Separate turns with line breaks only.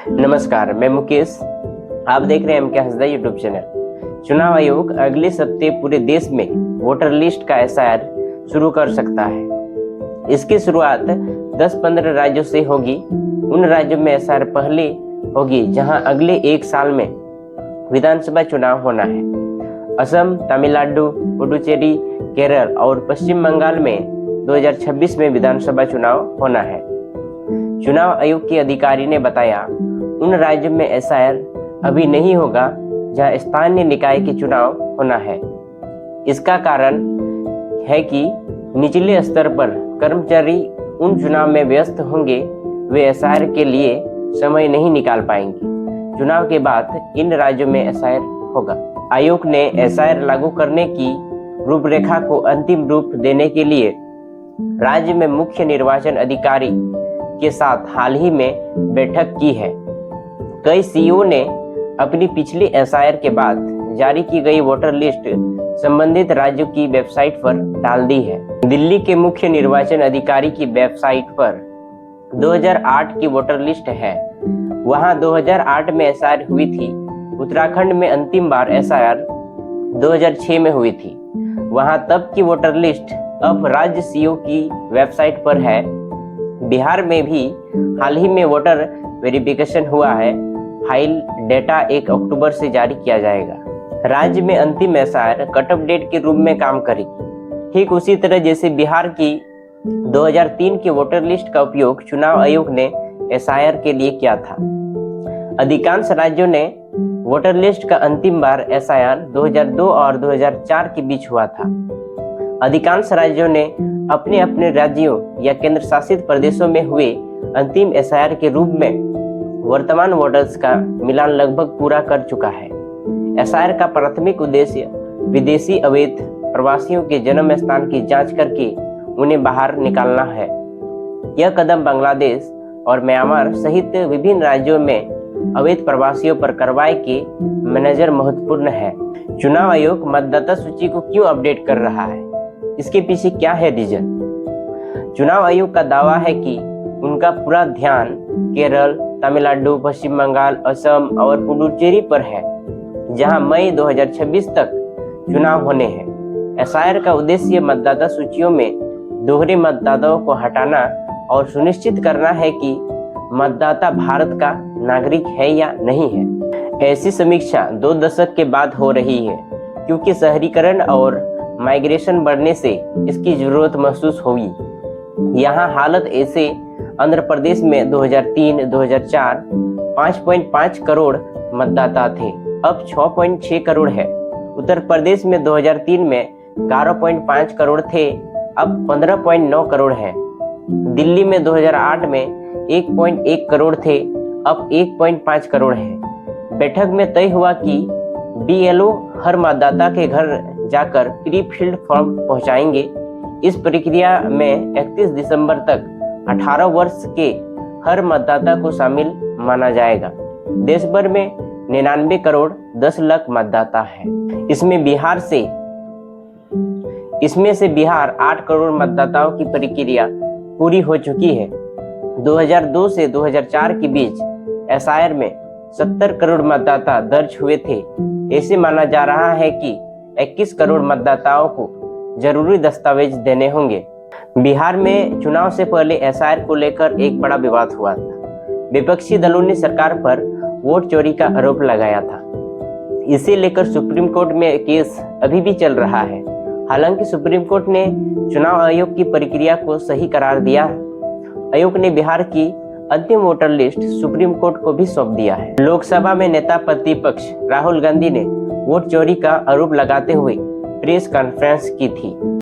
नमस्कार, मैं मुकेश। आप देख रहे हैं MK हंसदा यूट्यूब चैनल। चुनाव आयोग अगले सप्ताह पूरे देश में वोटर लिस्ट का एसआईआर शुरू कर सकता है। इसकी शुरुआत 10-15 राज्यों से होगी। उन राज्यों में एसआईआर पहले होगी जहां अगले एक साल में विधानसभा चुनाव होना है। असम, तमिलनाडु, पुडुचेरी, केरल और पश्चिम बंगाल में 2026 में विधानसभा चुनाव होना है। चुनाव आयोग के अधिकारी ने बताया, उन राज्यों में एसआईआर अभी नहीं होगा जहां स्थानीय निकाय के चुनाव होना है। इसका कारण है कि निचले स्तर पर कर्मचारी उन चुनाव में व्यस्त होंगे, वे एसआईआर के लिए समय नहीं निकाल पाएंगे। चुनाव के बाद इन राज्यों में एसआईआर होगा। आयोग ने एसआईआर लागू करने की रूपरेखा को अंतिम रूप देने के लिए राज्य में मुख्य निर्वाचन अधिकारी के साथ हाल ही में बैठक की है। कई सीईओ ने अपनी पिछली एसआईआर के बाद जारी की गई वोटर लिस्ट संबंधित राज्यों की वेबसाइट पर डाल दी है। दिल्ली के मुख्य निर्वाचन अधिकारी की वेबसाइट पर 2008 की वोटर लिस्ट है। वहां 2008 में एसआईआर हुई थी। उत्तराखंड में अंतिम बार एसआईआर 2006 में हुई थी। वहां तब की वोटर लिस्ट अब राज्य सीईओ की वेबसाइट पर है। बिहार में भी हाल ही में वोटर वेरिफिकेशन हुआ है। फाइल डेटा 1 अक्टूबर से जारी किया जाएगा। राज्य में अंतिम एसआईआर कट ऑफ डेट के रूप में काम करेगी, ठीक उसी तरह जैसे बिहार की 2003 की वोटर लिस्ट का उपयोग चुनाव आयोग ने एसआईआर के लिए किया था। अधिकांश राज्यों ने वोटर लिस्ट का अंतिम बार एसआईआर 2002 और 2004 के बीच हुआ था। अधिकांश राज्यों ने अपने अपने राज्यों या केंद्र शासित प्रदेशों में हुए अंतिम एसआईआर के रूप में वर्तमान वोटर्स का मिलान लगभग पूरा कर चुका है। एसआईआर का प्राथमिक उद्देश्य विदेशी अवैध प्रवासियों के जन्म स्थान की जांच करके उन्हें बाहर निकालना है। यह कदम बांग्लादेश और म्यांमार सहित विभिन्न राज्यों में अवैध प्रवासियों पर कार्रवाई के नजर महत्वपूर्ण है। चुनाव आयोग मतदाता सूची को क्यों अपडेट कर रहा है, इसके पीछे क्या है रीजन? चुनाव आयोग का दावा है कि उनका पूरा ध्यान केरल, तमिलनाडु, पश्चिम बंगाल, असम और पुडुचेरी पर है, जहां मई 2026 तक चुनाव होने हैं। एसआईआर का उद्देश्य मतदाता सूचियों में दोहरे मतदाताओं को हटाना और सुनिश्चित करना है कि मतदाता भारत का नागरिक है या नहीं है। ऐसी समीक्षा 2 दशक के बाद हो रही है, क्योंकि शहरीकरण और माइग्रेशन बढ़ने से इसकी जरूरत महसूस होगी। यहाँ हालत ऐसे आंध्र प्रदेश में 2003-2004 5.5 करोड़ मतदाता थे, अब 6.6 करोड़ है। उत्तर प्रदेश में 2003 में 11.5 करोड़ थे, अब 15.9 करोड़ है। दिल्ली में 2008 में 1.1 करोड़ थे, अब 1.5 करोड़ है। बैठक में तय हुआ कि बीएलओ हर मतदाता के घर जाकर प्री फिल्ड फॉर्म पहुंचाएंगे। इस प्रक्रिया में 31 दिसंबर तक 18 वर्ष के हर मतदाता को शामिल माना जाएगा। देश भर में 99 करोड़ 10 लाख मतदाता है। इसमें से बिहार 8 करोड़ मतदाताओं की प्रक्रिया पूरी हो चुकी है। 2002 से 2004 के बीच एसआईआर में 70 करोड़ मतदाता दर्ज हुए थे। ऐसे माना जा रहा है कि 21 करोड़ मतदाताओं को जरूरी दस्तावेज देने होंगे। बिहार में चुनाव से पहले एसआईआर को लेकर एक बड़ा विवाद हुआ था। विपक्षी दलों ने सरकार पर वोट चोरी का आरोप लगाया था। इसे लेकर सुप्रीम कोर्ट में केस अभी भी चल रहा है। हालांकि सुप्रीम कोर्ट ने चुनाव आयोग की प्रक्रिया को सही करार दिया है। आयोग ने बिहार की अंतिम वोटर लिस्ट सुप्रीम कोर्ट को भी सौंप दिया है। लोकसभा में नेता प्रतिपक्ष राहुल गांधी ने वोट चोरी का आरोप लगाते हुए प्रेस कॉन्फ्रेंस की थी।